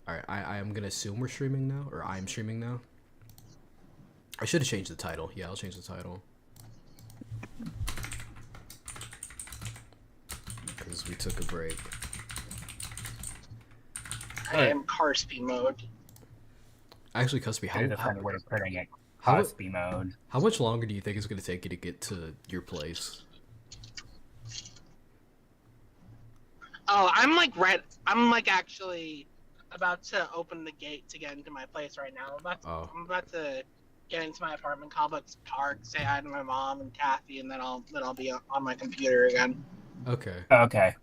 Alright, I am gonna assume we're streaming now, or I'm streaming now. I should have changed the title. Yeah, I'll change the title. Because we took a break. I am car speed mode. Actually, Cuspy, It is a funny way of putting it. how, Cosby mode. how much longer do you think it's gonna take you to get to your place? Oh, I'm like actually about to open the gate to get into my place right now. I'm about to get into my apartment complex, park, say hi to my mom and Kathy, and then I'll be on my computer again. Okay. Okay.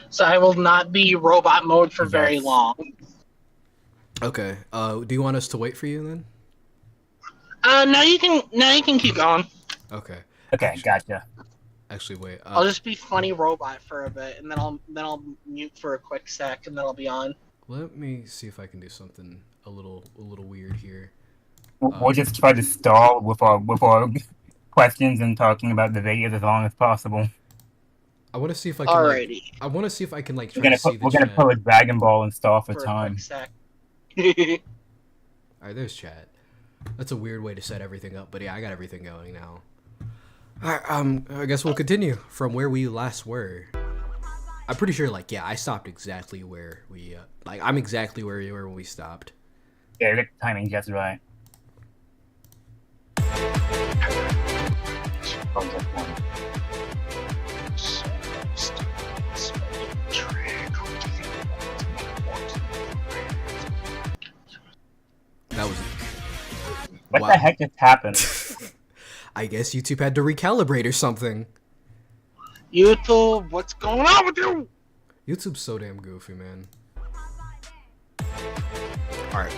So I will not be robot mode for very long. Okay. Do you want us to wait for you then? Now you can keep going. Okay. Okay, gotcha. Actually, wait. I'll just be funny robot for a bit, and then I'll mute for a quick sec, and then I'll be on. Let me see if I can do something a little weird here. We'll just try to stall with our questions and talking about the videos as long as possible. I want to see if I can. Alrighty. I want to see if I can like. We're gonna put a Dragon Ball and stall for time. A quick sec. Alright, there's chat. That's a weird way to set everything up, but yeah, I got everything going now. Alright, I guess we'll continue from where we last were. I'm pretty sure, like, yeah, I stopped exactly where we, like, I'm exactly where we were when we stopped. Yeah, the timing just right. That was... What the heck just happened? I guess YouTube had to recalibrate or something. YouTube, what's going on with you? YouTube's so damn goofy, man. Alright.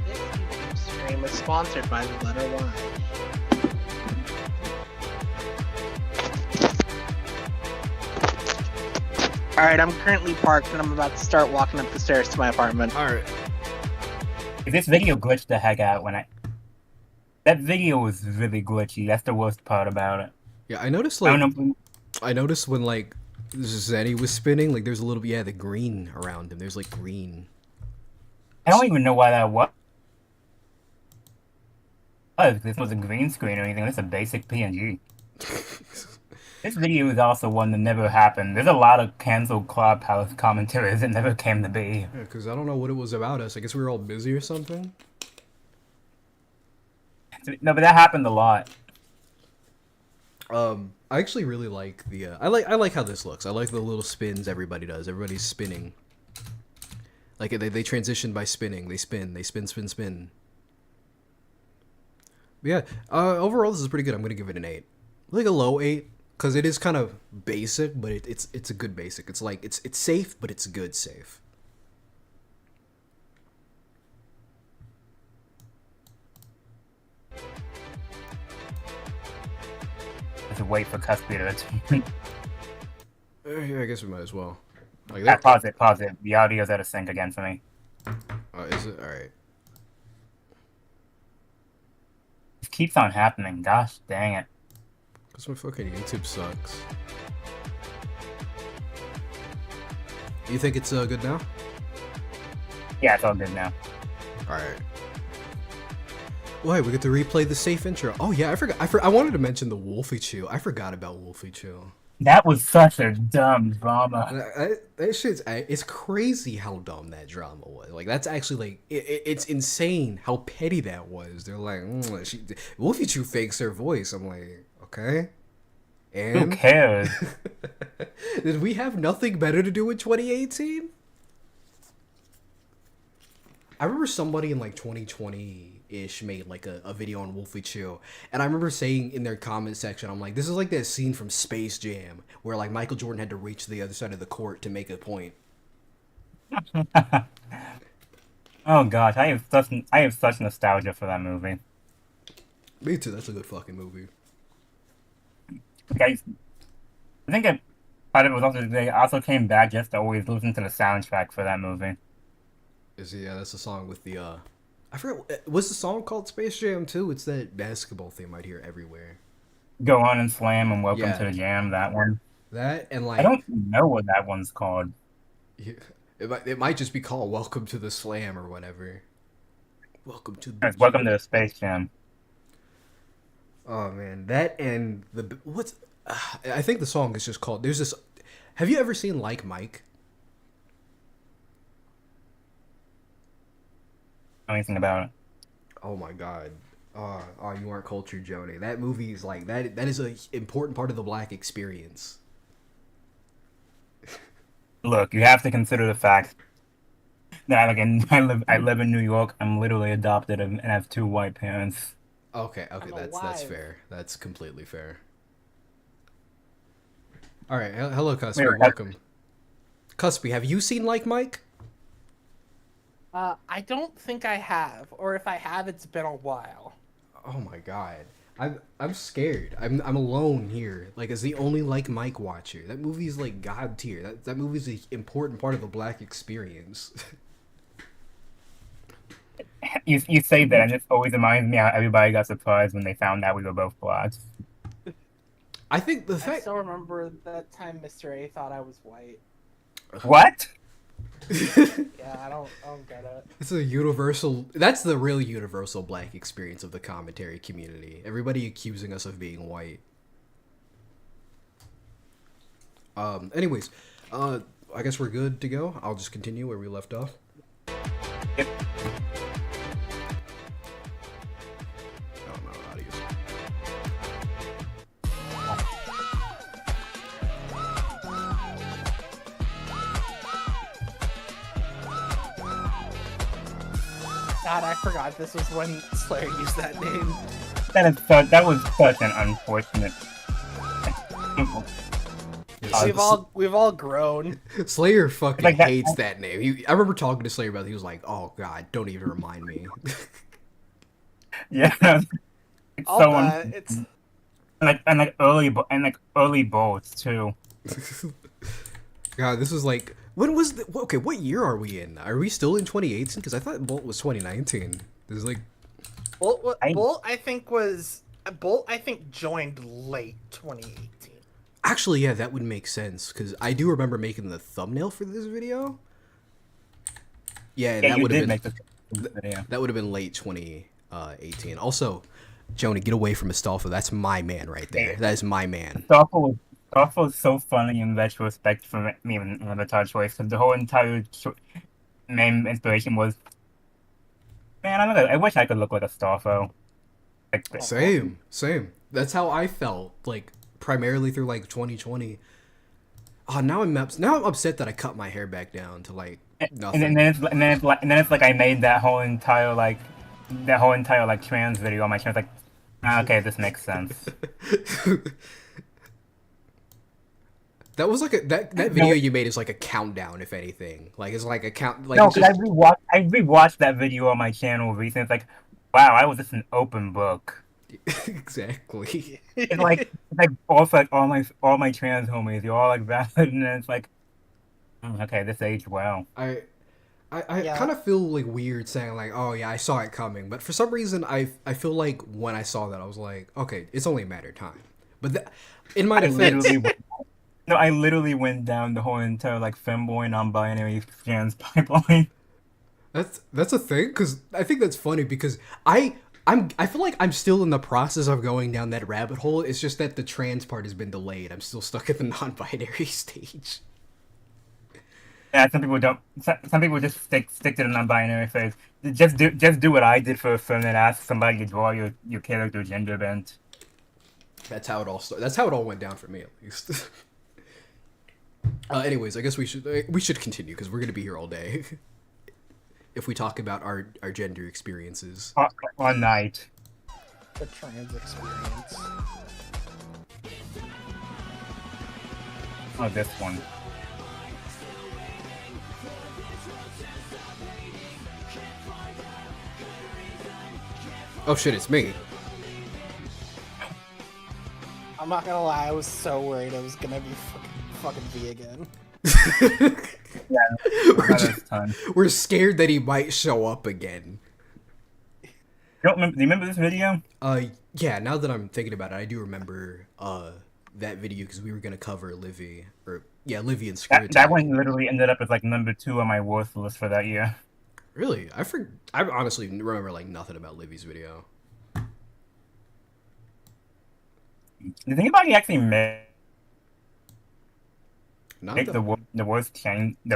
This YouTube stream is sponsored by the letter Y. Alright, I'm currently parked and I'm about to start walking up the stairs to my apartment. Alright. This video glitched the heck out when that video was really glitchy. That's the worst part about it. Yeah, I noticed, like, I noticed when, like, Zenny was spinning, like, there's a little bit, yeah, the green around him. There's, like, green. I don't even know why that was. Oh, this was a green screen or anything. This is a basic PNG. This video is also one that never happened. There's a lot of canceled Clubhouse commentaries that never came to be. Yeah, because I don't know what it was about us. I guess we were all busy or something. No, but that happened a lot. I actually really like the, I like how this looks. I like the little spins everybody does. Everybody's spinning. Like, they transition by spinning. They spin, spin, spin. But yeah, overall, this is pretty good. I'm going to give it an 8. Like a low 8. Because it is kind of basic, but it's a good basic. It's like, it's safe, but it's good safe. Just wait for Cuspy to Yeah, I guess we might as well. Like that. Pause it. The audio's out of sync again for me. Is it? Alright. This keeps on happening. Gosh dang it. Because my fucking YouTube sucks. You think it's good now? Yeah, it's all good now. Alright. Well, hey, we get to replay the safe intro. Oh yeah, I forgot. I wanted to mention the Wolfie Chew. I forgot about Wolfie Chew. That was such a dumb drama. That shit's, it's crazy how dumb that drama was. Like, that's actually, like, it's insane how petty that was. They're like, Wolfie Chew fakes her voice. I'm like, okay. And who cares? Did we have nothing better to do in 2018? I remember somebody in like 2020-ish made like a video on Wolfie Chew, and I remember saying in their comment section, I'm like, this is like that scene from Space Jam where like Michael Jordan had to reach the other side of the court to make a point. Oh gosh, I have such nostalgia for that movie. Me too. That's a good fucking movie. Guys, I think part of it was also they also came back just to always listen to the soundtrack for that movie. Yeah, that's the song with the I forgot, was the song called Space Jam too? It's that basketball theme I'd hear everywhere. Go on and slam and welcome Yeah. to the jam. That one. That and I like don't know what that one's called. it might just be called Welcome to the Slam or whatever. Welcome to the It's Welcome G. to Space Jam. Oh man, that and the what's I think the song is just called. There's this. Have you ever seen Like Mike? Anything about it? Oh my god. Oh, you aren't cultured, Joni. That movie is like that. That is a important part of the black experience. Look, you have to consider the fact that I live in New York. I'm literally adopted and have two white parents. Okay, okay, I'm that's alive. fair. That's completely fair. All right, hello, Wait, Cuspy. Welcome, Cuspy. Have you seen Like Mike? I don't think I have, or if I have, it's been a while. Oh my god. I'm scared. I'm alone here. Like as the only Like Mike watcher. That movie's like god tier. That movie's an important part of the black experience. you say that, and it always reminds me how everybody got surprised when they found out we were both blacks. I think the I fact still remember that time Mr. A thought I was white. What? Yeah, I don't get it. it's a universal. That's the real universal black experience of the commentary community. Everybody accusing us of being white. Anyways, I guess we're good to go. I'll just continue where we left off. Yep. I don't know how to use it. God, I forgot this was when Slayer used that name. That was such an unfortunate. We've all grown. Slayer fucking Like that- hates that name. I remember talking to Slayer about it. He was like, "Oh God, don't even remind me." Yeah, it's I'll so bet. It's and like early bolts too. God, this was like, when was the? Okay, what year are we in? Are we still in 2018? Because I thought Bolt was 2019. This is like, Bolt. I- Bolt, I think joined late 2018. actually, yeah, that would make sense. Because I do remember making the thumbnail for this video. Yeah, Yeah, that you would have did been make the video. that would have been late 2018. Also, Joni, get away from Astolfo. That's my man right there. That is my man. Awful was so funny in retrospect for me when Avatar choice because the whole entire main inspiration was, man, I wish I could look like a Starfo. Like, Same. That's how I felt. Like primarily through like 2020. Oh, now I'm upset that I cut my hair back down to like nothing. and then it's like I made that whole entire like trans video on my channel. It's like, okay, this makes sense. That was like that video you made is like a countdown, if anything. Like it's like a count. Like No, it's because just, I rewatched that video on my channel recently. It's like, wow, I was just an open book. exactly. It's like both like all my trans homies, you're all like valid, and then it's like, okay, this aged well. I Yeah. kind of feel like weird saying like, oh yeah, I saw it coming, but for some reason I feel like when I saw that I was like, okay, it's only a matter of time. But in my I defense, literally went down the whole entire like femboy non-binary trans pipeline. that's a thing because I think that's funny because I feel like I'm still in the process of going down that rabbit hole. It's just that the trans part has been delayed. I'm still stuck at the non-binary stage. Yeah, some people don't. Some people just stick to the non-binary phase. Just do what I did for a film and ask somebody to draw your character gender bent. That's how it all started. That's how it all went down for me, at least. Anyways, I guess we should continue because we're gonna be here all day. If we talk about our gender experiences. All night. The trans experience. Oh, this one. Oh shit, it's me. I'm not gonna lie, I was so worried it was gonna be fucking V again. Yeah, We're scared that he might show up again. Do you remember this video? Yeah, now that I'm thinking about it, I do remember that video because we were gonna cover Livy Livy and Screw That one literally ended up as like number 2 on my worst list for that year. Really? I honestly remember like nothing about Livy's video. Does anybody actually make Not the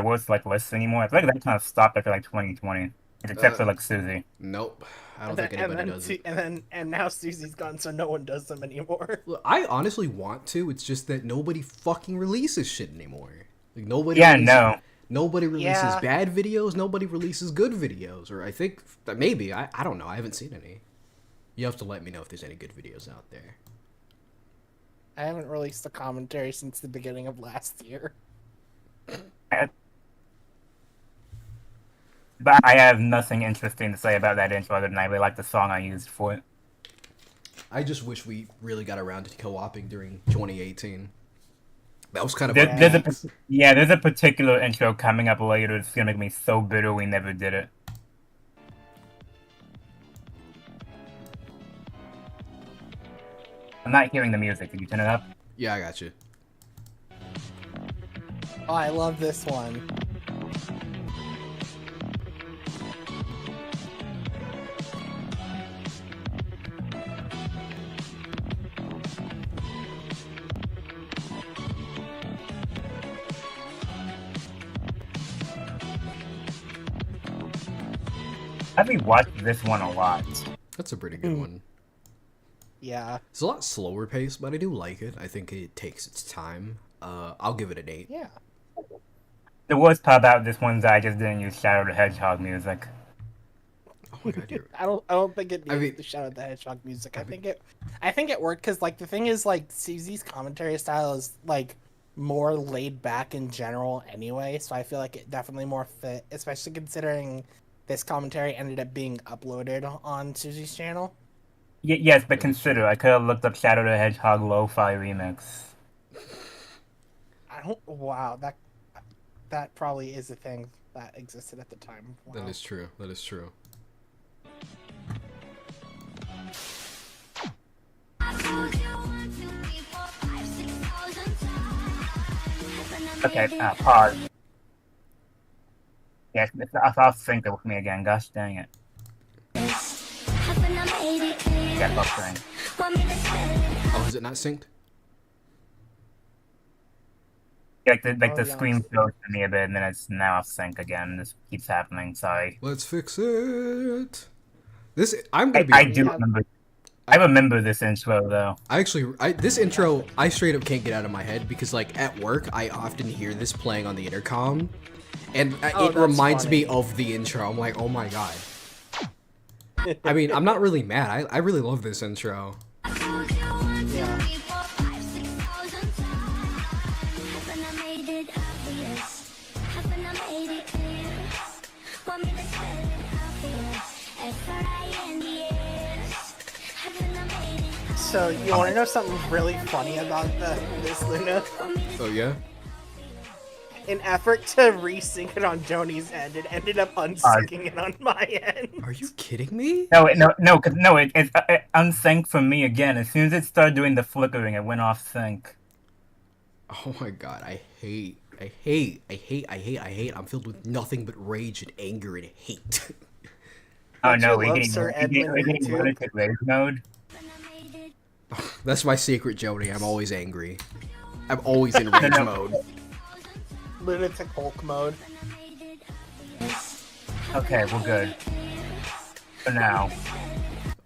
worst like lists anymore? I feel like that kind of stopped after like 2020, except for like Susie. Nope. I don't think anybody does it. And now Susie's gone, so no one does them anymore. Look, I honestly want to. It's just that nobody fucking releases shit anymore. Like nobody. Yeah, releases, no. Nobody releases bad videos. Nobody releases good videos. Or I think that maybe I don't know. I haven't seen any. You have to let me know if there's any good videos out there. I haven't released a commentary since the beginning of last year. But I have nothing interesting to say about that intro other than I really like the song I used for it. I just wish we really got around to co-oping during 2018. That was kind of there's a particular intro coming up later that's gonna make me so bitter we never did it. I'm not hearing the music. Did you turn it up? Yeah, I got you. Oh, I love this one. I've rewatched this one a lot. That's a pretty good one. Yeah. It's a lot slower paced, but I do like it. I think it takes its time. I'll give it an 8. Yeah. The worst part about this one is that I just didn't use Shadow the Hedgehog music. Oh my god, I don't think it needs the Shadow the Hedgehog music. I think it worked because like the thing is like Susie's commentary style is like more laid back in general anyway, so I feel like it definitely more fit, especially considering this commentary ended up being uploaded on Susie's channel. Yes, but consider I could have looked up Shadow the Hedgehog lo-fi remix. Wow, that probably is a thing that existed at the time. Wow. That is true. That is true. Okay, pause. Yes, I'll sync it with me again. Gosh dang it. Yeah, buffering. Oh, is it not synced? The screen froze to me a bit, and then it's now off sync again. This keeps happening. Sorry. Let's fix it. I'm gonna be. I remember this intro though. This intro I straight up can't get out of my head because like at work I often hear this playing on the intercom, and it reminds me of the intro. I'm like, oh my god. I mean, I'm not really mad. I really love this intro. Yeah. So you want to know something really funny about this Luna? Oh yeah? In effort to resync it on Joni's end, it ended up unsyncing it on my end. Are you kidding me? No, it's unsynced for me again. As soon as it started doing the flickering, it went off sync. Oh my god, I hate. I'm filled with nothing but rage and anger and hate. Oh no, we're getting lunatic rage mode. That's my secret, Joni. I'm always angry. I'm always in rage mode. Lunatic Hulk mode. Okay, we're good. For now.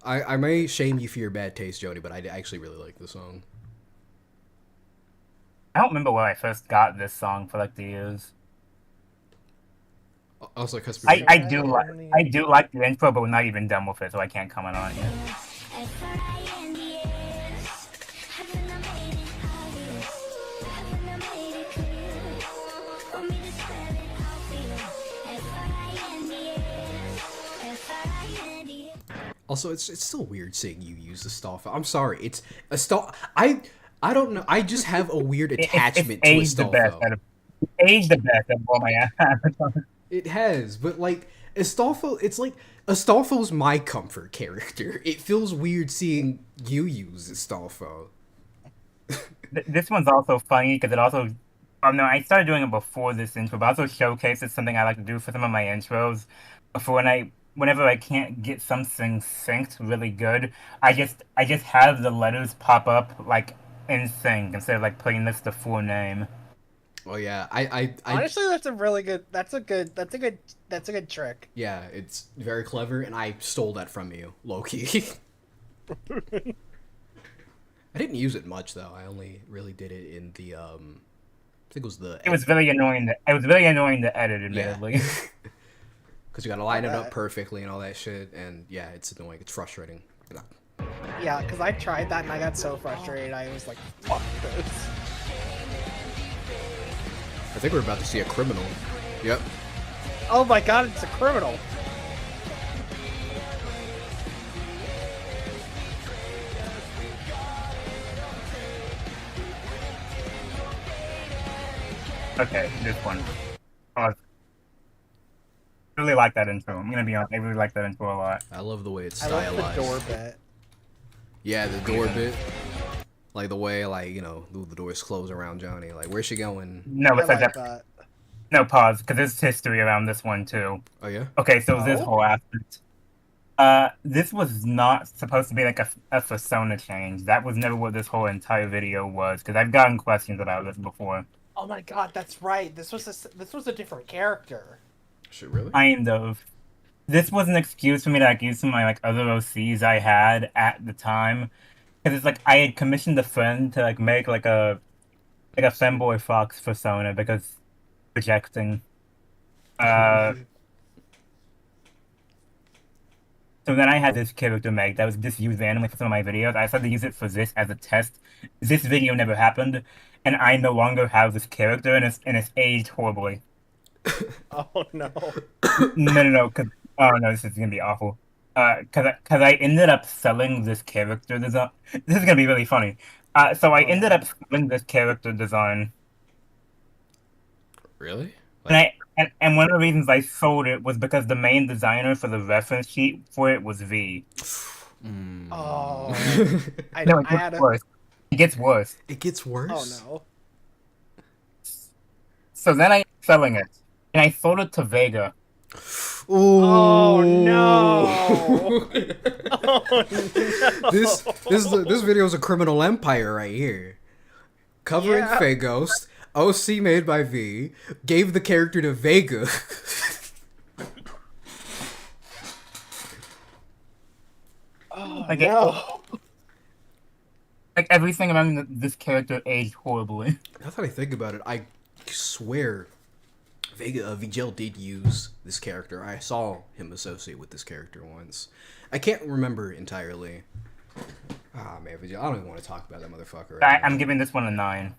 I may shame you for your bad taste, Joni, but I actually really like the song. I don't remember where I first got this song for like the years. Also, because I do like the intro, but we're not even done with it, so I can't comment on it yet. Also, it's still weird seeing you use the Astolfo. I'm sorry, it's Astolfo. I don't know. I just have a weird attachment to Astolfo. It's aged the best of all my avatars. It has, but like Astolfo, it's like Astolfo's my comfort character. It feels weird seeing you use Astolfo. This one's also funny because it also. No, I started doing it before this intro, but also showcases something I like to do for some of my intros. For whenever I can't get something synced really good, I just have the letters pop up like in sync instead of like putting this the full name. Oh yeah, I Honestly, that's a really good. That's a good trick. yeah, it's very clever, and I stole that from you, Loki. I didn't use it much though. I only really did it in the I think it was the It was very annoying. It was very annoying to edit, yeah, admittedly. because you gotta line it up bet. perfectly and all that shit, and yeah, it's annoying. It's frustrating. Yeah, because I tried that and I got so frustrated. I was like, "Fuck this." I think we're about to see a criminal. Yep. Oh my god, it's a criminal. Okay, this one. Oh, I really like that intro. I'm gonna be honest. I really like that intro a lot. I love the way it's I love stylized. the door bit. Yeah, the door bit. Like the way, like, you know, the doors close around Johnny. Like, where's she going? No, I it's like like that. that. No, pause, because there's history around this one too. Oh yeah. Okay, so this Oh? whole aspect. This was not supposed to be like a persona change. That was never what this whole entire video was, because I've gotten questions about this before. Oh my god, that's right. This was a different character. Shit, really? Kind of. This was an excuse for me to like use some of my like other OCs I had at the time, because it's like I had commissioned a friend to like make like a femboy fox persona because projecting. Uh, so then I had this character make that was just used randomly for some of my videos. I decided to use it for this as a test. This video never happened, and I no longer have this character, and it's aged horribly. Oh no. No, because oh no, this is gonna be awful. Cause I ended up selling this character design. This is gonna be really funny. So I ended up selling this character design, Really? and and one of the reasons I sold it was because the main designer for the reference sheet for it was V. Oh. No, I had a. worse. It gets worse. It gets worse. Oh no. So then I ended up selling it, and I sold it to Vega. Ooh. Oh no. Oh no. This video is a criminal empire right here. Covering Yeah. Faghost, OC made by V, gave the character to Vega. Oh Like, no. Like everything around this character aged horribly. Now that I think about it, I swear Vega Vigil did use this character. I saw him associate with this character once. I can't remember entirely. Ah man, Vigil, I don't even want to talk about that motherfucker. Right I'm giving this one a 9.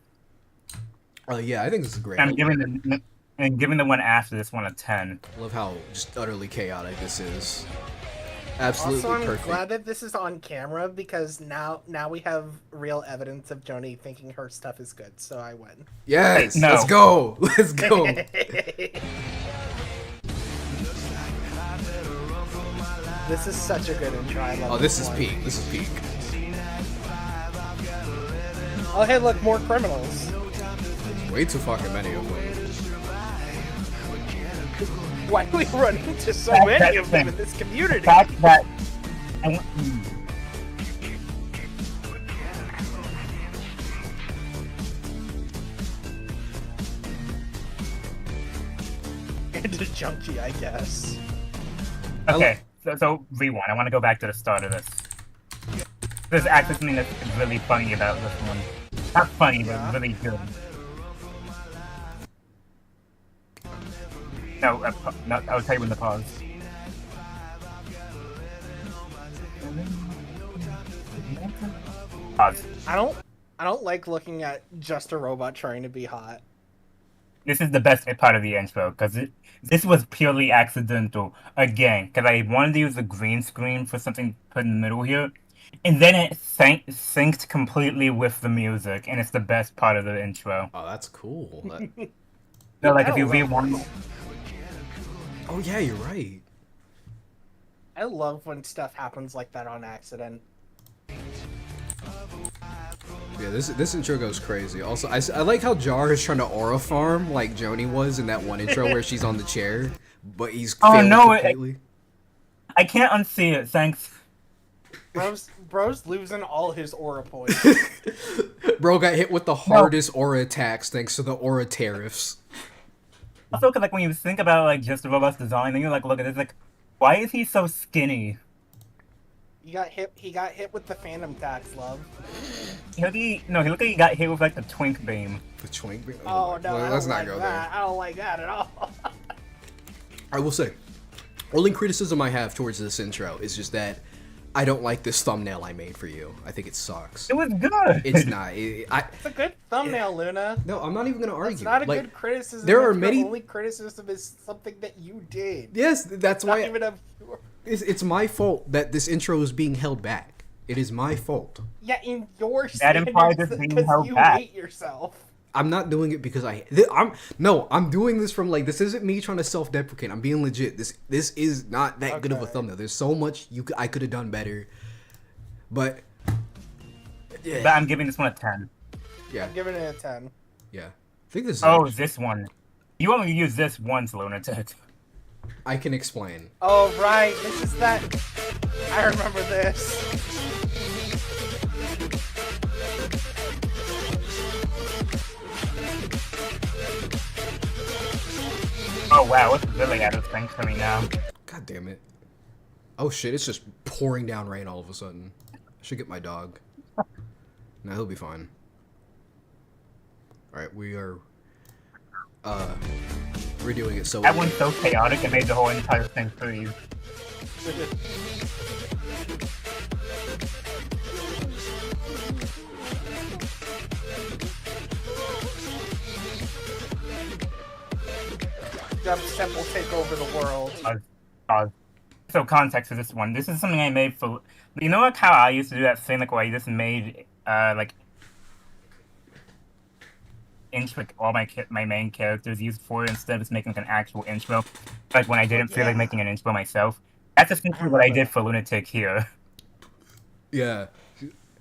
Yeah, I think this is great. I'm giving the one after this one a 10. I love how just utterly chaotic this is. Absolutely Also, I'm perfect. glad that this is on camera because now we have real evidence of Joni thinking her stuff is good. So I win. Yes, No. let's go. Let's go. This is such a good intro. I love Oh, this is one. peak. This is peak. Oh, hey, look, more criminals. Way too fucking many of them. Why do we run into so That's many of them thing. in this community? The fact that And a junkie, I guess. okay, so rewind. I want to go back to the start of this. There's actually something that's really funny about this one. Not funny, Yeah. but really good. No, I'll tell you when to pause. Pause. I don't like looking at just a robot trying to be hot. This is the best part of the intro because this was purely accidental again because I wanted to use a green screen for something put in the middle here, and then it synced completely with the music, and it's the best part of the intro. Oh, that's cool. So like I if you love rewind, Oh yeah, you're right. I love when stuff happens like that on accident. Yeah, this intro goes crazy. Also, I like how Jar is trying to aura farm like Joni was in that one intro where she's on the chair, but he's failed completely. I can't unsee it, thanks. Bro's losing all his aura points. Bro got hit with the hardest aura attacks thanks to the aura tariffs. Also, because like when you think about like just the robot's design, then you like look at it, it's like, why is he so skinny? He got hit with the phantom tax, love. He looked like he got hit with like the twink beam. The twink beam? Oh no, well, let's not go there. I don't like that at all. I will say, only criticism I have towards this intro is just that I don't like this thumbnail I made for you. I think it sucks. It was good. It's not. It's a good thumbnail, Luna. No, I'm not even gonna argue. It's not a like, good criticism. There are many. The only criticism is something that you did. Yes, that's not why. Even a... It's my fault that this intro is being held back. It is my fault. Yeah, in your that implies it's being held you back. hate yourself. I'm not doing it because I'm doing this from like, this isn't me trying to self-deprecate. I'm being legit. This is not that good of a thumbnail. There's so much I could have done better. But yeah. But I'm giving this one a 10. Yeah. I'm giving it a 10. Yeah. I think this is this one. You only use this once, Lunatic. I can explain. Oh right, this is that. I remember this. Oh wow, it's really out of sync for me now. God damn it. Oh shit, it's just pouring down rain all of a sudden. I should get my dog. No, he'll be fine. Alright, we are redoing it so that one's so chaotic it made the whole entire thing freeze. Dubstep will take over the world. So context for this one. This is something I made for. You know like how I used to do that thing like where I just made like intro, like all my main characters used for it instead of just making like an actual intro. Like when I didn't feel like making an intro myself. That's essentially what I did for Lunatic here. Yeah.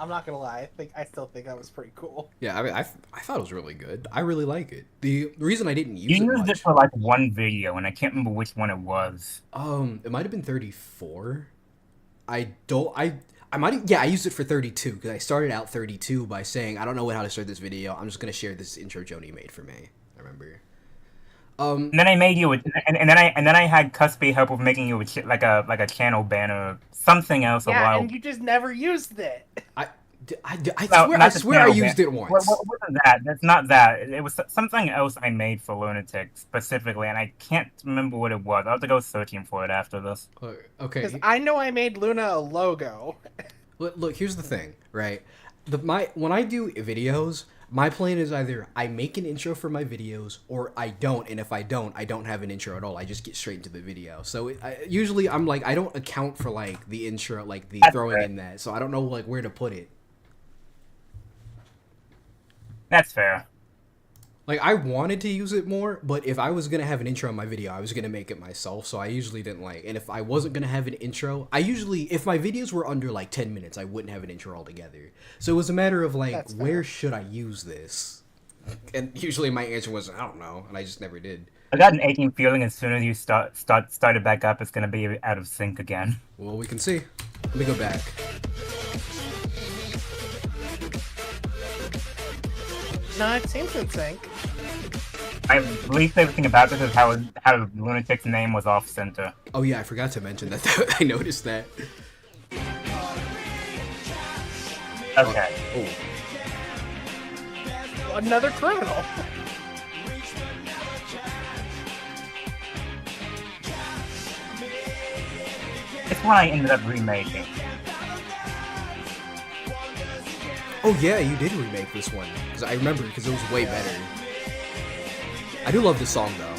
I'm not gonna lie. I still think that was pretty cool. Yeah, I mean, I thought it was really good. I really like it. The reason I didn't use you it used much, it for like one video, and I can't remember which one it was. It might have been 34. I might, yeah, I used it for 32 because I started out 32 by saying I don't know how to start this video. I'm just gonna share this intro Joni made for me. I remember. And then I made you, and then I had Cuspy help with making you like a channel banner, something else a while. Yeah, and you just never used it. I swear I used it once. What wasn't that? That's not that. It was something else I made for Lunatic specifically, and I can't remember what it was. I'll have to go searching for it after this. Okay. Because I know I made Luna a logo. Look, here's the thing, right? When I do videos, my plan is either I make an intro for my videos or I don't, and if I don't have an intro at all. I just get straight into the video. So usually I'm like, I don't account for like the intro, like the throwing in that. So I don't know like where to put it. That's fair. Like, I wanted to use it more, but if I was going to have an intro in my video, I was going to make it myself, so I usually didn't like... And if I wasn't going to have an intro, if my videos were under, like, 10 minutes, I wouldn't have an intro altogether. So it was a matter of, like, where should I use this? And usually my answer was, I don't know, and I just never did. I got an aching feeling as soon as you started back up, it's going to be out of sync again. Well, we can see. Let me go back. No, it seems in sync. My least favorite thing about this is how Lunatic's name was off center. Oh yeah, I forgot to mention that. I noticed that. Okay. Oh. Another criminal. It's one I ended up remaking. Oh yeah, you did remake this one. Because I remember, because it was way better. I do love this song though.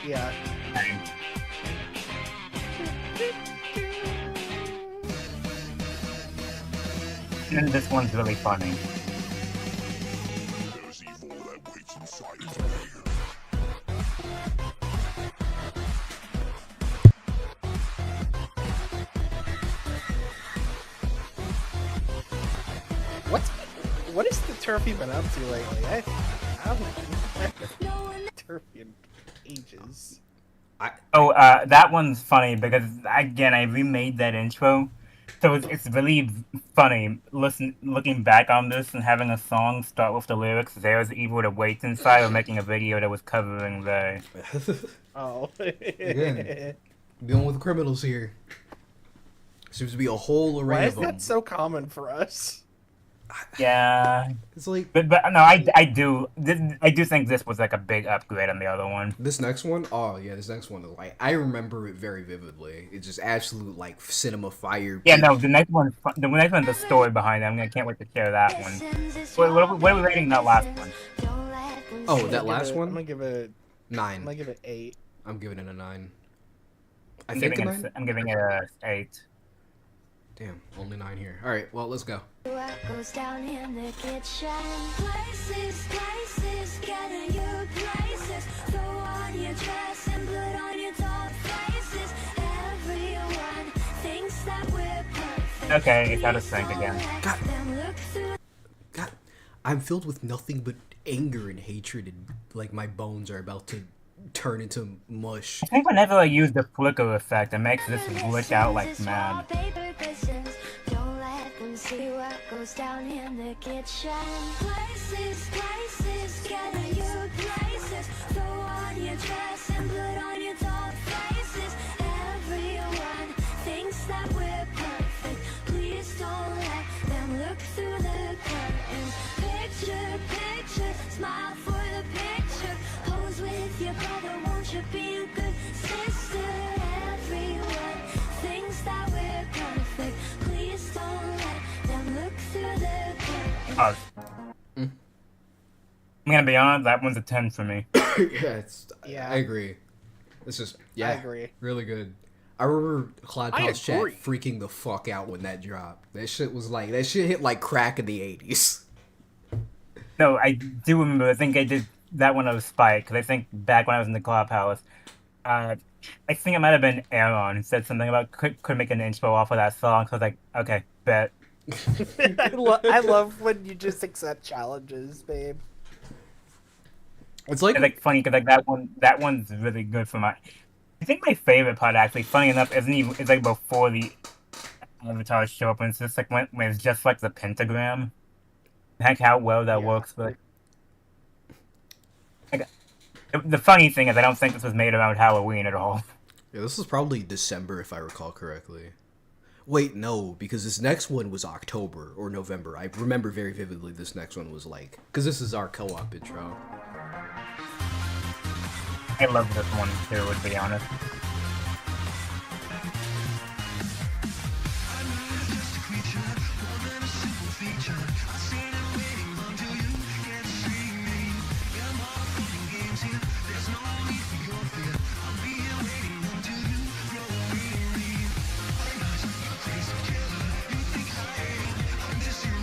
Yeah. And this one's really funny. turf you been up to lately? I haven't turf in ages. That one's funny because again I remade that intro, so it's really funny. Looking back on this and having a song start with the lyrics "There's evil that waits inside," or making a video that was covering the. Oh. Again, dealing with criminals here. Seems to be a whole array Why of is them. that so common for us? Yeah, It's like but no, I do think this was like a big upgrade on the other one. this next one. Oh yeah, this next one. Like I remember it very vividly. It's just absolute like cinema fire. Yeah, no, the next one's the story behind it. I can't wait to share that one. What are we rating that last one? Oh, that last I'm one. gonna give it 9. I'm gonna give it 8. I'm giving it a 9. I'm giving it a 8. Damn, only 9 here. All right, well let's go. What goes down in the kitchen? Places, getting you places. Throw on your dress and put on your dog faces. Everyone thinks that we're perfect. Okay, it's out of sync again. God, I'm filled with nothing but anger and hatred, and like my bones are about to turn into mush. I think whenever I use the flicker effect, it makes this glitch out like mad. Don't let them see what goes down in the kitchen. Places, getting you places. Throw on your dress and put on your dog faces. Everyone thinks that we're perfect. Please don't let them look through the curtains. Picture, smile for the picture. Pose with your brother, won't you be a good sister? Everyone thinks that we're perfect. Please don't let them look through the curtains. I'm gonna be honest, that one's a 10 for me. Yeah. I agree. This is I agree. really good. I remember Cloudpal's chat agree. freaking the fuck out when that dropped. That shit hit like crack in the 80s. No, I do remember. I think I did that one out of spite because I think back when I was in the Cloud Palace, I think it might have been Aaron who said something about could make an intro off of that song. So I was like, okay, bet. I love when you just accept challenges, babe. It's like It's like funny because like that one's really good for my. I think my favorite part actually, funny enough, it's like before the avatars show up and it's just like when it's just like the pentagram. Heck, how well that works, but like, the funny thing is I don't think this was made around Halloween at all. yeah, this was probably December if I recall correctly. Wait, no, because this next one was October or November. I remember very vividly this next one was like, because this is our co-op intro. I love this one too, to be honest.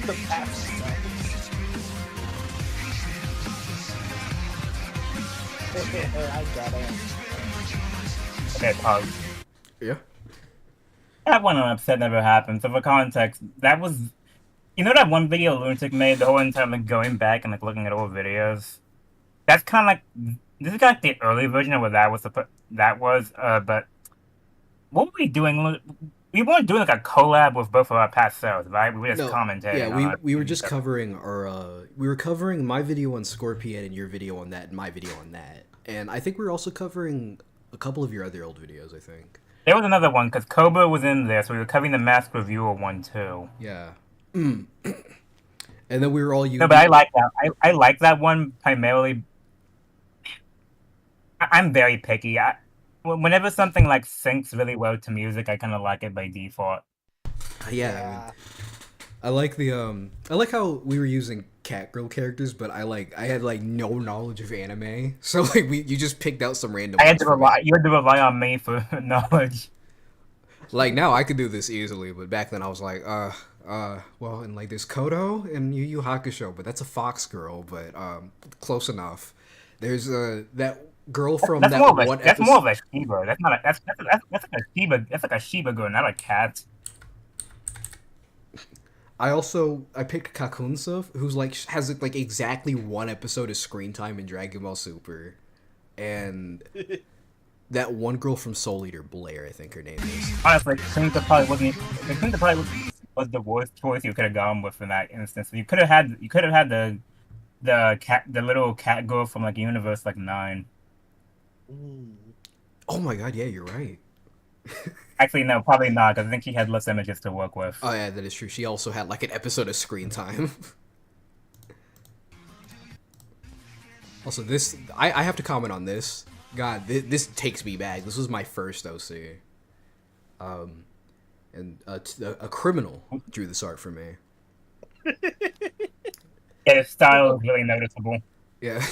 The past stuff. I got it. Okay, pause. Yeah. That one I'm upset never happened. So for context, that was, you know, that one video Lunatic made the whole entire like going back and like looking at old videos. That's kind of like this is kind of like the early version of what that was. But what were we doing? We weren't doing like a collab with both of our past shows, right? We were just commentating. Yeah, we were just covering our we were covering my video on Scorpion and your video on that and my video on that. And I think we were also covering a couple of your other old videos, I think. There was another one because Cobra was in there, so we were covering the Mask Reviewer one too. Yeah. And then we were all using. No, but I like that. I like that one primarily. I'm very picky. Whenever something like syncs really well to music, I kind of like it by default. Yeah. I like the I like how we were using Catgirl characters, but I had like no knowledge of anime, so like you just picked out some random. You had to rely on me for knowledge. Like now I could do this easily, but back then I was like, well, and like there's Kodo and Yu Yu Hakusho, but that's a fox girl, but close enough. There's that girl from that's that more of one that's episode. more of a Shiba. That's not a, that's like a Shiba. That's like a Shiba girl, not a cat. I picked Kakunsa, who's like has like exactly one episode of screen time in Dragon Ball Super, and that one girl from Soul Eater, Blair, I think her name is. Honestly, Kunta probably wasn't. Kunta probably was the worst choice you could have gone with in that instance. You could have had the little cat girl from like Universe like 9. Oh my god, yeah, you're right. Actually, no, probably not, because I think she had less images to work with. Oh yeah, that is true. She also had like an episode of screen time. Also, this I have to comment on this. God, this takes me back. This was my first OC. And a criminal drew this art for me. Yeah, his style is really noticeable. Yeah.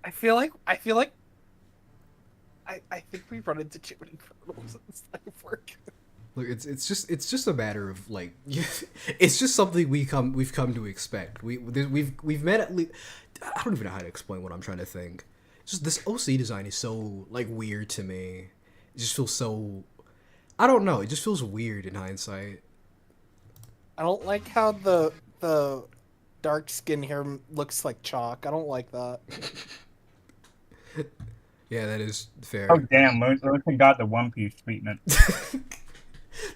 I feel like I think we run into too many criminals in this line of work. Look, it's just a matter of like, it's just something we've come to expect. We've met at least. I don't even know how to explain what I'm trying to think. It's just this OC design is so like weird to me. It just feels so. I don't know. It just feels weird in hindsight. I don't like how the dark skin here looks like chalk. I don't like that. Yeah, that is fair. Oh damn, Lucy got the One Piece treatment.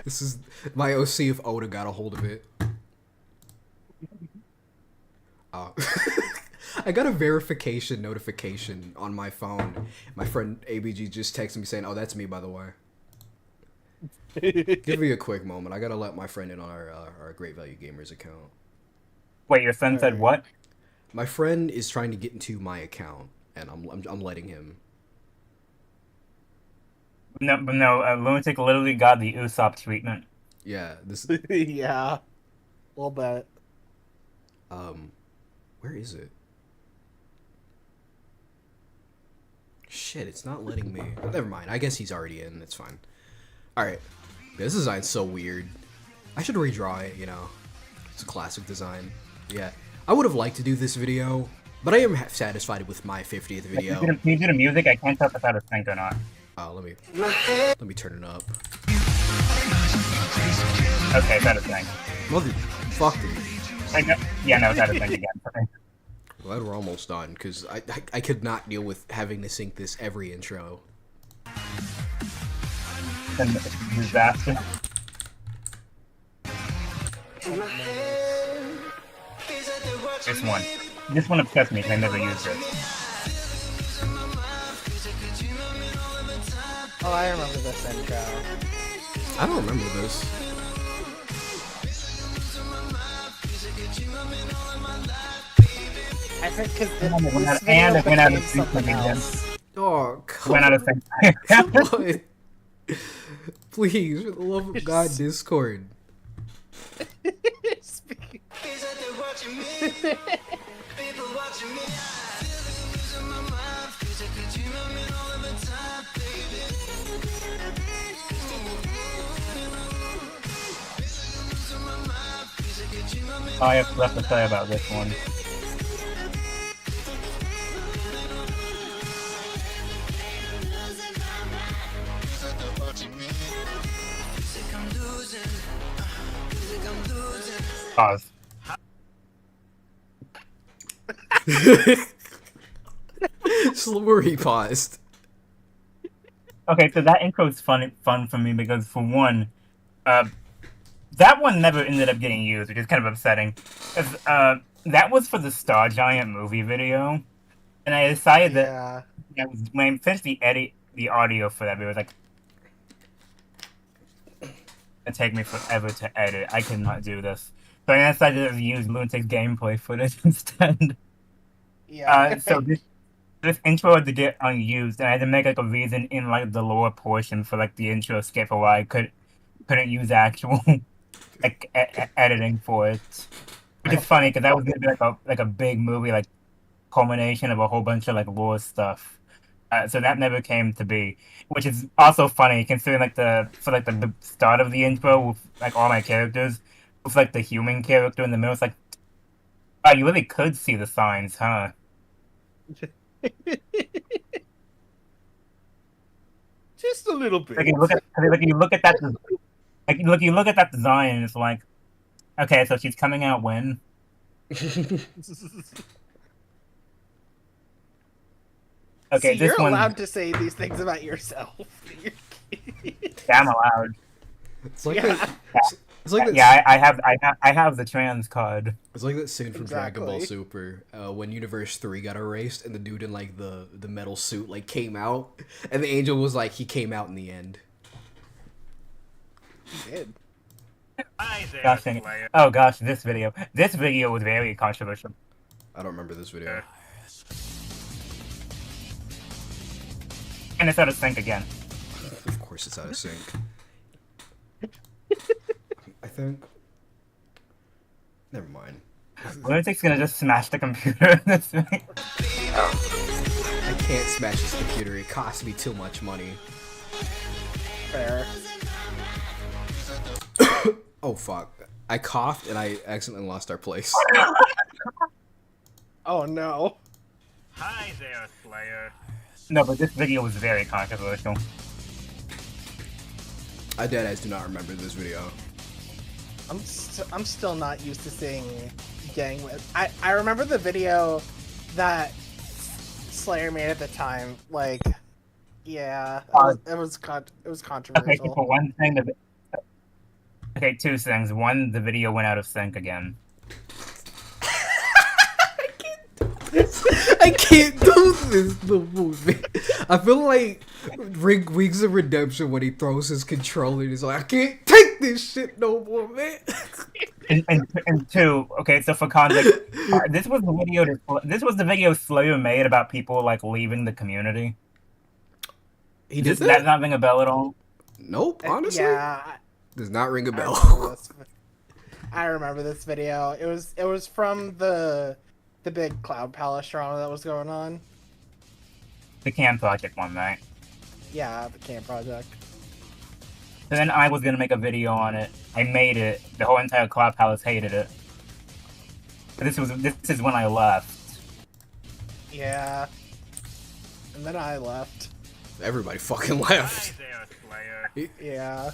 This is my OC if Oda got a hold of it. Oh. I got a verification notification on my phone. My friend ABG just texted me saying, "Oh, that's me, by the way." Give me a quick moment. I gotta let my friend in on our Great Value Gamers account. Wait, your son said what? My friend is trying to get into my account, and I'm letting him. No, Lunatic literally got the Usopp treatment. Yeah, this. Yeah, a little bit. Where is it? Shit, it's not letting me. Never mind. I guess he's already in. It's fine. All right. This design's so weird. I should redraw it. You know, it's a classic design. Yeah, I would have liked to do this video, but I am satisfied with my 50th video. Can you do the music? I can't tell if it's out of sync or not. Let me turn it up. Okay, it's out of sync. Motherfucker. Yeah, no, it's out of sync again. Glad we're almost done, because I could not deal with having to sync this every intro. Disaster. This one upsets me because I never used it. Oh, I remember this intro. I don't remember this. I think because it went out of sync again. Oh, come Went out of sync. on. Please, for the love of God, Discord. Speaking- I have less to say about this one. Pause. Slurry paused. Okay, so that intro is fun for me because for one, that one never ended up getting used, which is kind of upsetting. Cause that was for the Star Giant movie video, and I decided that when I finished the audio for that, it was like it'd take me forever to edit. I could not do this, so I decided to use Lunatic's gameplay footage instead. Yeah. So this intro had to get unused, and I had to make like a reason in like the lower portion for like the intro skip for why I couldn't use actual like editing for it. Which is funny because that was gonna be like a big movie, like culmination of a whole bunch of like lore stuff. So that never came to be, which is also funny considering like the start of the intro with like all my characters, with like the human character in the middle. It's like, oh, you really could see the signs, huh? Just a little bit. Like you look at that design, and it's like, Okay, so she's coming out when? Okay, See, this you're one. allowed to say these things about yourself. Yeah, I'm allowed. It's like Yeah. that. It's like that. Yeah, I have the trans card. It's like that scene from Dragon Ball Exactly. Super when Universe 3 got erased and the dude in like the metal suit like came out and the angel was like he came out in the end. You did. Gosh, dang it. Oh gosh, this video. This video was very controversial. I don't remember this video. And it's out of sync again. Of course it's out of sync. I think. Never mind. Lunatic's gonna just smash the computer in this video. I can't smash this computer. It costs me too much money. Fair. Oh fuck. I coughed and I accidentally lost our place. Oh no. Hi there, Slayer. No, but this video was very controversial. I deadass do not remember this video. I'm still not used to seeing gang with. I remember the video that Slayer made at the time. Like, yeah, it was controversial. Okay, so for one thing, okay, two things. One, the video went out of sync again. I can't do this, the movie. I feel like Rick Wings of Redemption when he throws his controller and he's like, I can't take this shit no more, man. And two, okay, so for context, this was the video Slayer made about people like leaving the community. He did Does that not ring a bell at all? Nope, honestly. Yeah, Does not ring a bell. I remember this video. It was from the big Cloud Palace drama that was going on. The Cam Project one, right? Yeah, the Camp Project. And then I was gonna make a video on it. I made it. The whole entire Cloud Palace hated it. But this is when I left. Yeah. And then I left. Everybody fucking left. Yeah.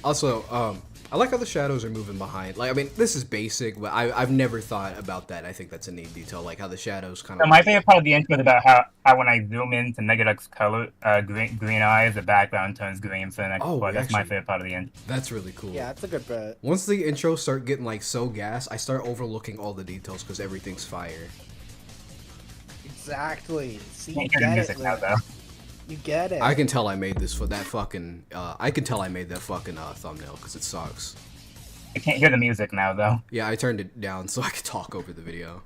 Also, I like how the shadows are moving behind. Like, I mean, this is basic, but I've never thought about that. I think that's a neat detail, like how the shadows kind of. My favorite part of the intro is about how when I zoom into Negaduck's color, green eyes, the background turns green for the next part. That's my favorite part of the intro. That's really cool. Yeah, it's a good bit. Once the intros start getting like so gas, I start overlooking all the details because everything's fire. Exactly. See, Can't you hear the get music it. now, though. You get it. I can tell I made this for that fucking. I can tell I made that fucking thumbnail because it sucks. I can't hear the music now, though. Yeah, I turned it down so I could talk over the video.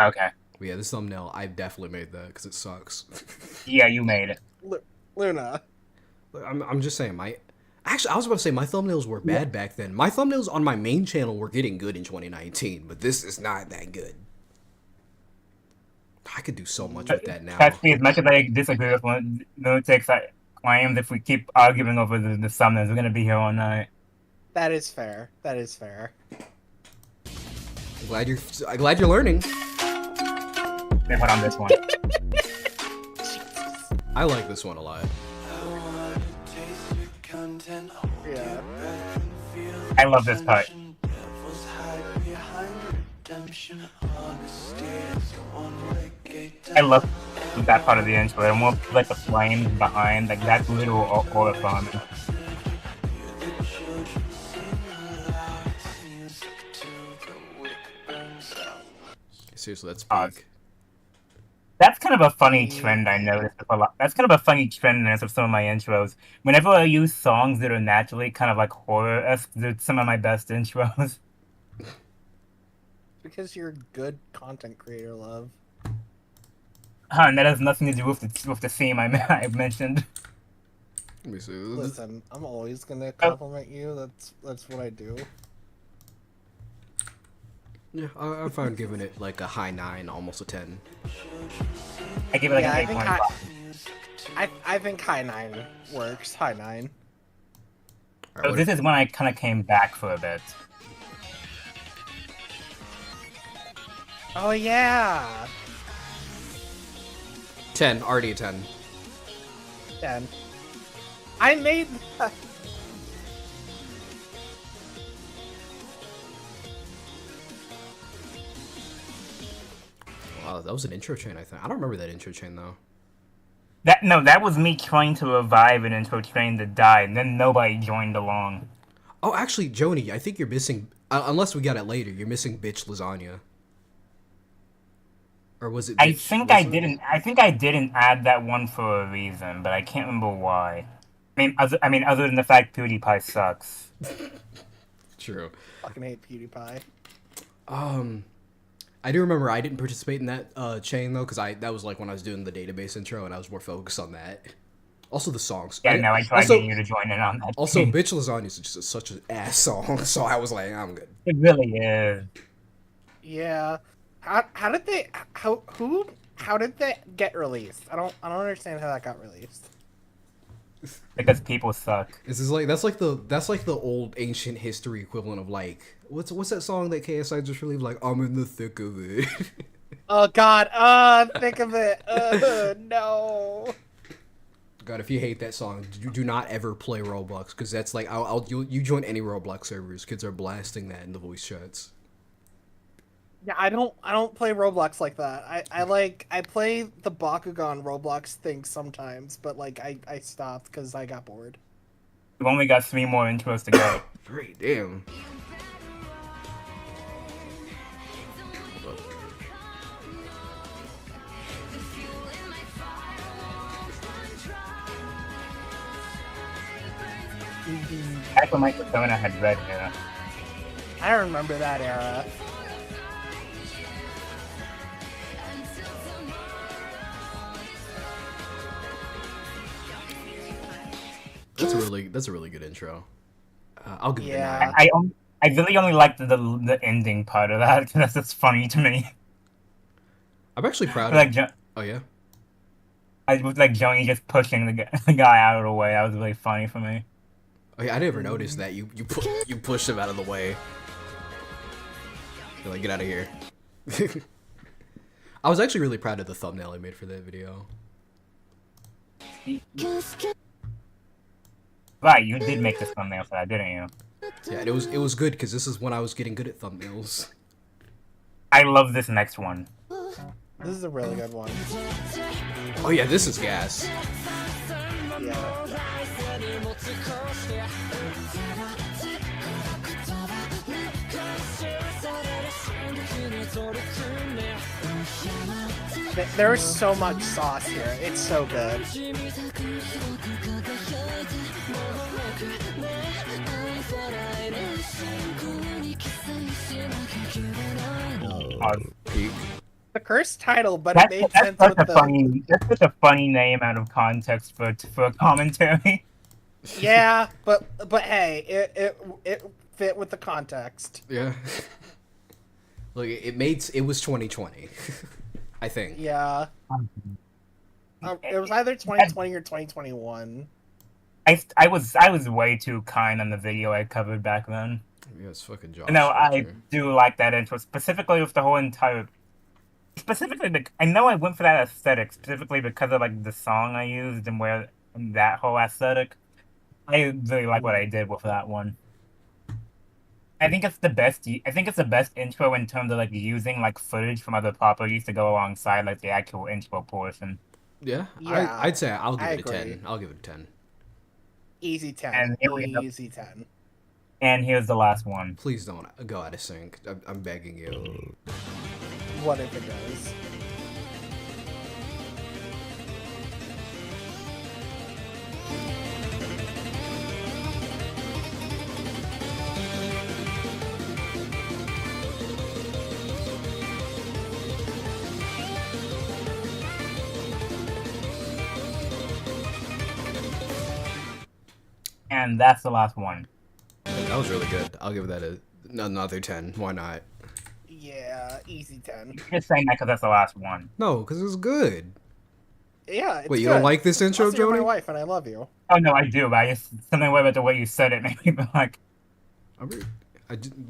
Okay. But yeah, this thumbnail, I definitely made that because it sucks. Yeah, you made it. Luna. I'm just saying, actually, I was about to say my thumbnails were bad back then. My thumbnails on my main channel were getting good in 2019, but this is not that good. I could do so much with that now. Actually, as much as I disagree with Lunatic's claims, if we keep arguing over the thumbnails, we're gonna be here all night. That is fair. That is fair. I'm glad you're learning. Then put on this one. I like this one a lot. Yeah. I love this part. I love that part of the intro. And more like the flames behind, like that's literal aura farming. Seriously, that's peak. That's kind of a funny trend I noticed a lot. That's kind of a funny trend of some of my intros. Whenever I use songs that are naturally kind of like horror-esque, they're some of my best intros. Because you're a good content creator, love. And that has nothing to do with the theme I mentioned. Let me see. Listen, I'm always gonna compliment you. That's what I do. Yeah, I'm fine giving it like a high 9, almost a 10. I give it like Yeah, an 8.5. I think high 9 works. High 9. So this is when I kind of came back for a bit. Oh yeah. 10, already a 10. 10. I made. that was an intro chain, I think. I don't remember that intro chain though. That was me trying to revive an intro train that died, and then nobody joined along. Oh, actually, Joni, I think you're missing. Unless we got it later, you're missing bitch lasagna. Or was it? I think I didn't add that one for a reason, but I can't remember why. Other than the fact PewDiePie sucks. True. Fucking hate PewDiePie. I do remember I didn't participate in that chain though, because that was like when I was doing the database intro, and I was more focused on that. Also the songs. Yeah, I tried getting you to join in on that. Also, bitch lasagna is just such an ass song, so I was like, I'm good. It really is. Yeah. How did they get released? I don't understand how that got released. Because people suck. This is like that's like the old ancient history equivalent of like what's that song that KSI just released, like I'm in the thick of it. Oh God, thick of it. No. God, if you hate that song, do not ever play Roblox, because that's like you join any Roblox servers, kids are blasting that in the voice chats. Yeah, I don't play Roblox like that. I play the Bakugan Roblox thing sometimes, but like I stopped because I got bored. We've only got 3 more intros to go. 3, damn. Back when my persona had red hair. I remember that era. That's a really good intro. I'll give it a Yeah. 9. I really only liked the ending part of that, because that's just funny to me. I'm actually proud Like, of. Oh yeah. I was like Joni just pushing the guy out of the way. That was really funny for me. Oh yeah, I never noticed that you pushed him out of the way. You're like, get out of here. I was actually really proud of the thumbnail I made for that video. Right, you did make this thumbnail for that, didn't you? Yeah, and it was good because this is when I was getting good at thumbnails. I love this next one. This is a really good one. Oh yeah, this is gas. Yeah. There is so much sauce here. It's so good. Peak. The cursed title, but it made sense with the... That's such a funny name out of context for a commentary. Yeah, but hey, it fit with the context. Yeah. Look, it was 2020. I think. Yeah. It was either 2020 or 2021. I was way too kind on the video I covered back then. Yeah, it's fucking Josh. No, I do like that intro, specifically with the whole entire. I know I went for that aesthetic specifically because of like the song I used and that whole aesthetic. I really like what I did with that one. I think it's the best. I think it's the best intro in terms of like using like footage from other properties to go alongside like the actual intro portion. Yeah, Yeah, I'd say I'll give I it a agree. 10. I'll give it a 10. Easy 10. And here we go. Easy 10. And here's the last one. Please don't go out of sync. I'm begging you. What if it does? And that's the last one. That was really good. I'll give that another 10. Why not? Yeah, easy 10. Just saying that because that's the last one. No, because it's good. Yeah, it's Wait, you good. don't like this intro, Plus, you're my Joni? wife, and I love you. Oh no, I do, but I just something about the way you said it made me be like,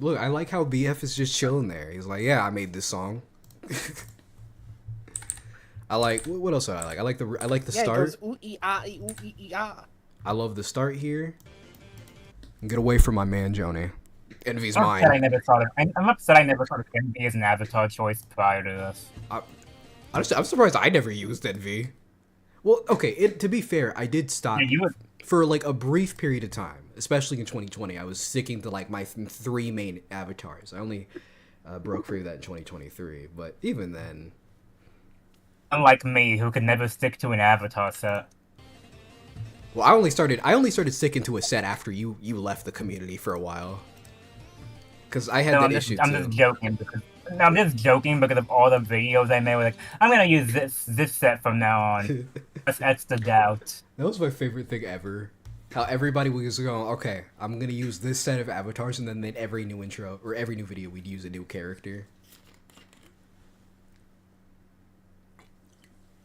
Look, I like how BF is just chilling there. He's like, yeah, I made this song. I like what else do I like? I like the Yeah, start. it goes ooh ee ah ee ooh ee ee ah. I love the start here. Get away from my man, Joni. Envy's I'm mine. upset I never thought of Envy as an avatar choice prior to this. Honestly, I'm surprised I never used NV. Well, okay, to be fair, I did stop Yeah, you would. for like a brief period of time, especially in 2020. I was sticking to like my three main avatars. I only broke free of that in 2023, but even then, Unlike me, who could never stick to an avatar set. well, I only started sticking to a set after you left the community for a while. Because I had No, that issue I'm too. just joking because no, I'm just joking because of all the videos I made. Like, I'm gonna use this set from now on. That's the doubt. That was my favorite thing ever. How everybody was going, okay, I'm gonna use this set of avatars, and then every new intro or every new video we'd use a new character.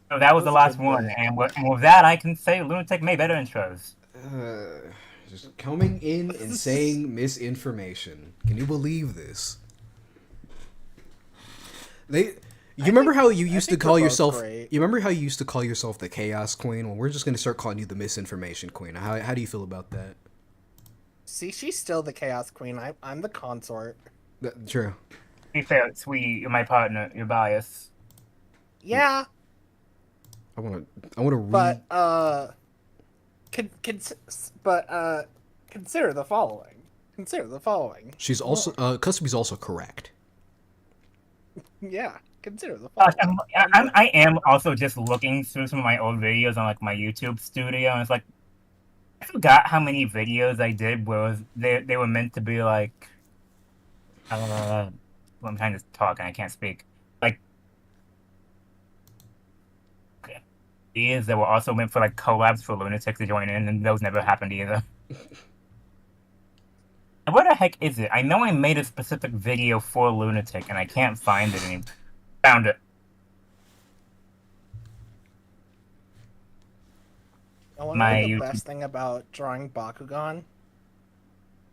So that was the That's a last good one, thing. and with that, I can say Lunatic made better intros. Just coming in and saying misinformation. Can you believe this? You remember how you used to think call they're both yourself? great. You remember how you used to call yourself the Chaos Queen? Well, we're just gonna start calling you the Misinformation Queen. How do you feel about that? See, she's still the Chaos Queen. I'm the consort. True. Be fair, sweetie, you're my partner. You're biased. Yeah, I wanna read. but consider the following. Consider the following. She's also Custody's also correct. Yeah, consider the Gosh, following. I am also just looking through some of my old videos on like my YouTube studio, and it's like I forgot how many videos I did where they were meant to be like well, I'm trying to talk and I can't speak. Like these that were also meant for like collabs for Lunatics to join in, and those never happened either. And where the heck is it? I know I made a specific video for Lunatic and I can't find it anymore. Found it. I want to my know the YouTube- best thing about drawing Bakugan.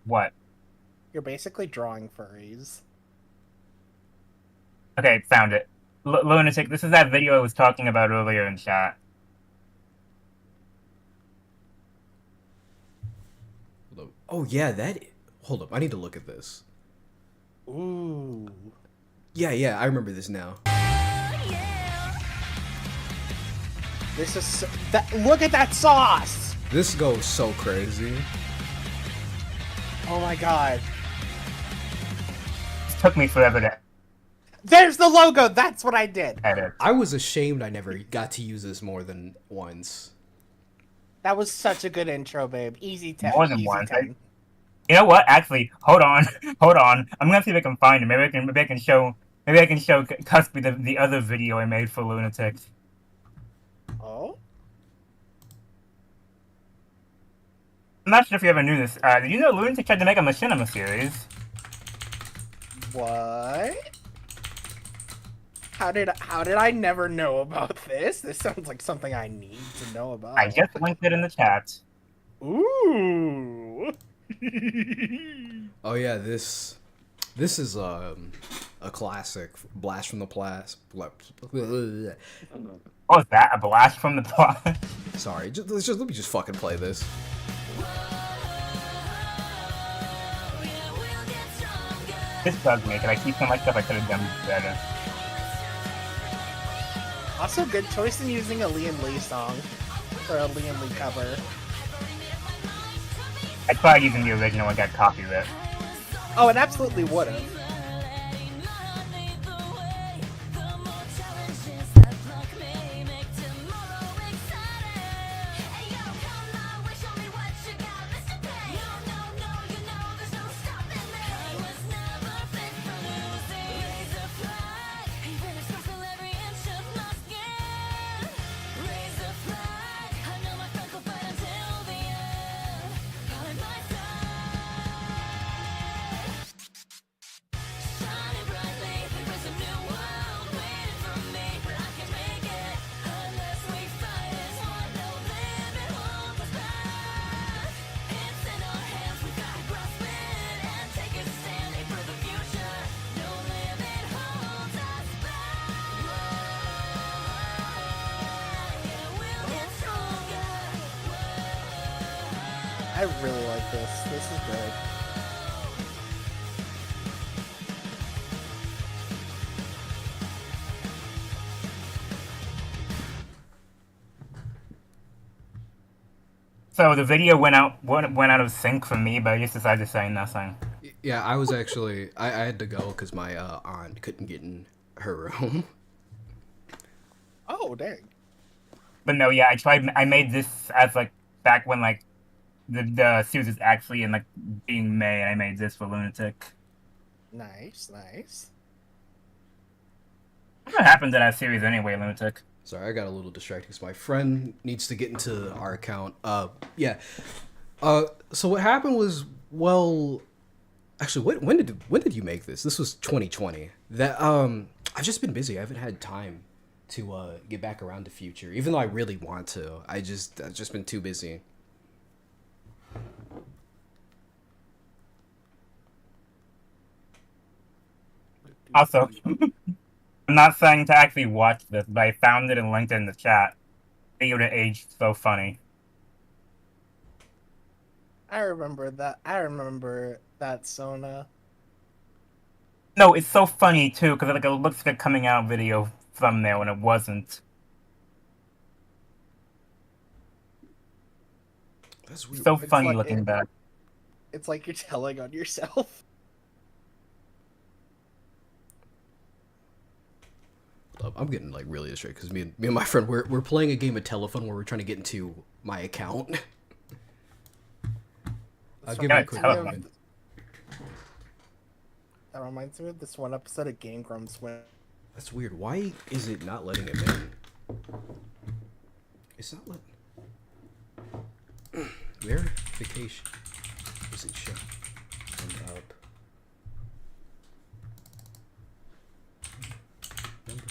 What? You're basically drawing furries. Okay, found it. Lunatic, this is that video I was talking about earlier in chat. Oh yeah, hold up, I need to look at this. Ooh. Yeah, I remember this now. This is look at that sauce! This goes so crazy. Oh my god. It took me forever to There's the logo! That's what I did! edit. I was ashamed I never got to use this more than once. That was such a good intro, babe. Easy 10. More than easy once, 10. You know what? Actually, hold on. I'm gonna see if I can find it. Maybe I can show Cuspy the other video I made for Lunatic. Oh? I'm not sure if you ever knew this. Did you know Lunatic tried to make a Machinima series? What? How did I never know about this? This sounds like something I need to know about. I just linked it in the chat. Ooh. Oh yeah, this is a classic blast from the past. Oh, is that a blast from the plot? Sorry, let me just fucking play this. This does make it. I keep some of my stuff I could have done better. Also, good choice in using a Liam Lee song for a Liam Lee cover. I tried using the original and got copyright. Oh, it absolutely would have. I really like this. This is good. So the video went out of sync for me, but I just decided to say nothing. Yeah, I was actually I had to go because my aunt couldn't get in her room. Oh dang. But no, yeah, I made this as like back when like the series is actually in like being May. I made this for Lunatic. Nice, nice. What happened to that series anyway, Lunatic? Sorry, I got a little distracted because my friend needs to get into our account. Yeah. So what happened was, well, actually, when did you make this? This was 2020. That I've just been busy. I haven't had time to get back around to Future, even though I really want to. I've just been too busy. Also, I'm not saying to actually watch this, but I found it and linked it in the chat. Video to age so funny. I remember that Sona. No, it's so funny too because like it looks like a coming out video thumbnail and it wasn't. That's weird. So It's funny like looking back. It's like you're telling on yourself. I'm getting like really distracted because me and my friend we're playing a game of telephone where we're trying to get into my account. I'll give you a quick telephone. moment. That reminds me of this one episode of Game Grumps when That's weird. Why is it not letting him in? It's not letting. Verification. Is it show? And up. Number.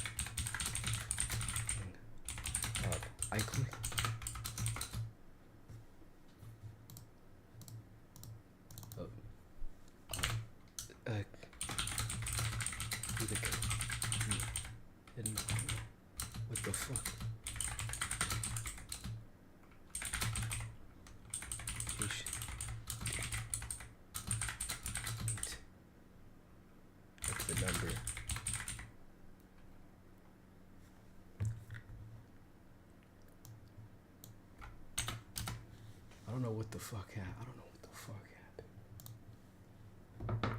And up. I click. What the fuck? That's the number. I don't know what the fuck happened. I don't know what the fuck happened.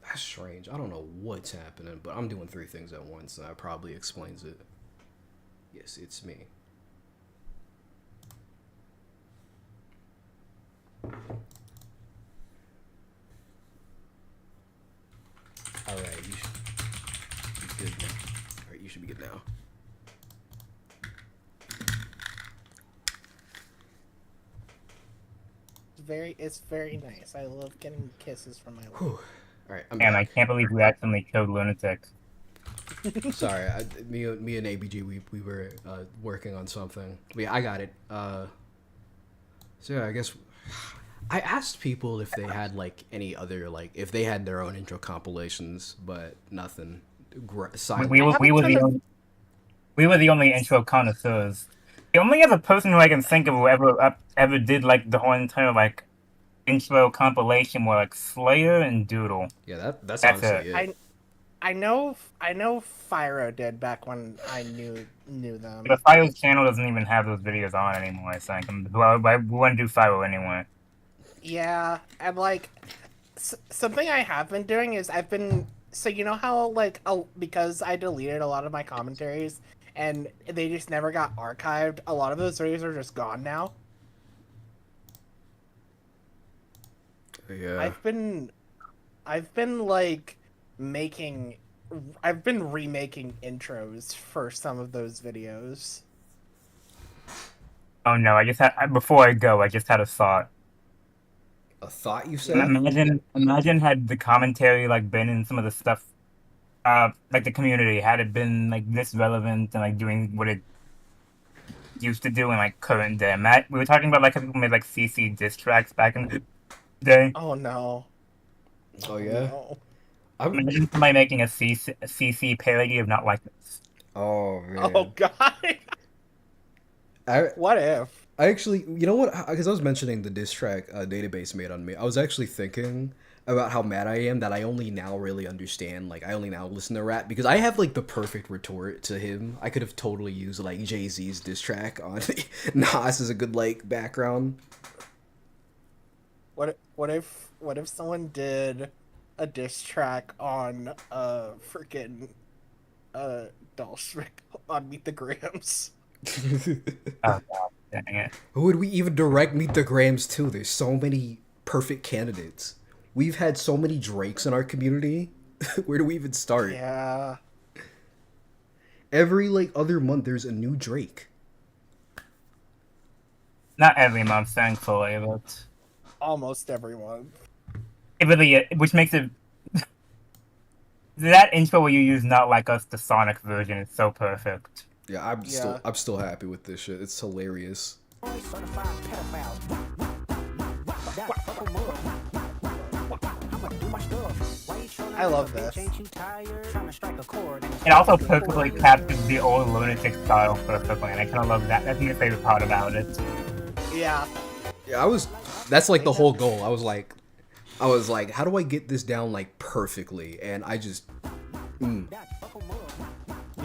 That's strange. I don't know what's happening, but I'm doing 3 things at once, and that probably explains it. Yes, it's me. Alright, you should be good now. Alright, you should be good now. it's very nice. I love getting kisses from my wife. Whew. Alright, I'm And I back. can't believe we accidentally killed Lunatic. Sorry, me and ABG, we were working on something. Yeah, I got it. So yeah, I guess I asked people if they had like any other like if they had their own intro compilations, but nothing. Silent. We were the only intro connoisseurs. The only other person who I can think of who ever did like the whole entire like intro compilation were like Slayer and Doodle. Yeah, that's That's honestly it. it. I know Fyro did back when I knew them. The Fire's channel doesn't even have those videos on anymore. I think. Well, we wouldn't do Fire anyway. Yeah, and like something I have been doing is I've been so you know how like because I deleted a lot of my commentaries and they just never got archived. A lot of those videos are just gone now. Yeah. I've been like I've been remaking intros for some of those videos. Oh no! Before I go, I just had a thought. A thought, you said? Imagine had the commentary like been in some of the stuff, like the community had it been like this relevant and like doing what it used to do in like current day. We were talking about like how people made like CC diss tracks back in the day. Oh no. Oh yeah. No. Imagine somebody making a CC parody of Not Like This. Oh man. Oh god. What if? I actually, you know what? Because I was mentioning the diss track database made on me. I was actually thinking about how mad I am that I only now really understand. Like, I only now listen to rap because I have like the perfect retort to him. I could have totally used like Jay-Z's diss track on Nas as a good like background. What if someone did a diss track on freaking Dolce on Meet the Grams? Oh god, dang it. Who would we even direct Meet the Grams to? There's so many perfect candidates. We've had so many Drakes in our community. Where do we even start? Yeah. Every like other month there's a new Drake. Not every month, thankfully, but Almost everyone. it really, which makes it that intro where you use "Not Like Us" the Sonic version is so perfect. Yeah, I'm still happy with this shit. It's hilarious. I love this. It also perfectly captures the old lunatic style perfectly, and I kind of love that. That's my favorite part about it. Yeah. Yeah, that's like the whole goal. I was like, how do I get this down like perfectly? And I just You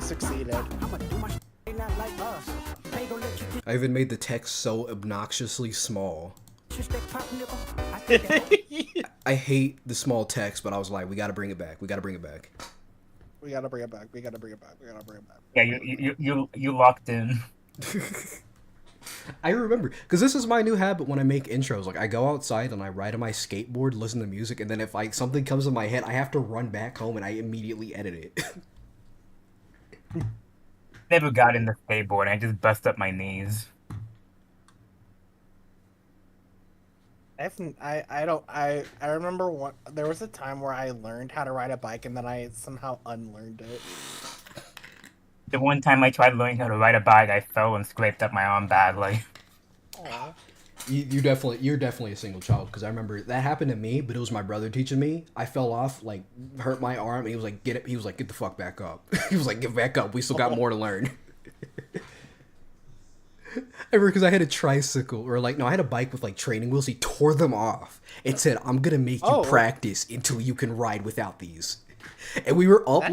succeeded. I even made the text so obnoxiously small. I hate the small text, but I was like, we gotta bring it back. We gotta bring it back. We gotta bring it back. We gotta bring it back. We gotta bring it back. Yeah, you locked in. I remember, because this is my new habit when I make intros. Like, I go outside and I ride on my skateboard, listen to music, and then if like something comes in my head, I have to run back home and I immediately edit it. Never got in the skateboard. I just bust up my knees. I remember there was a time where I learned how to ride a bike and then I somehow unlearned it. The one time I tried learning how to ride a bike, I fell and scraped up my arm badly. Aww. You're definitely a single child, because I remember that happened to me, but it was my brother teaching me. I fell off, like hurt my arm, and he was like, get the fuck back up. He was like, get back up. We still got more to learn. I remember because I had a tricycle, or like, no, I had a bike with like training wheels. He tore them off and said, I'm gonna make you practice until you can ride without these. And we were up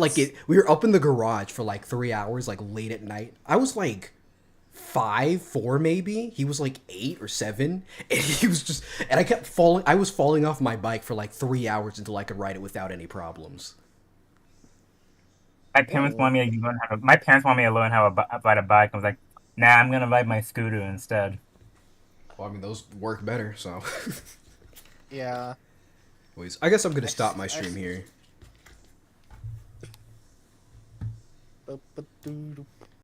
we were up in the garage for like 3 hours, like late at night. I was like 4 maybe. He was like 8 or 7, and he was just, and I was falling off my bike for like 3 hours until I could ride it without any problems. My parents want me to learn how to ride a bike. I was like, nah, I'm gonna ride my scooter instead. Well, I mean, those work better, so. Yeah. Anyways, I guess I'm gonna stop my stream here.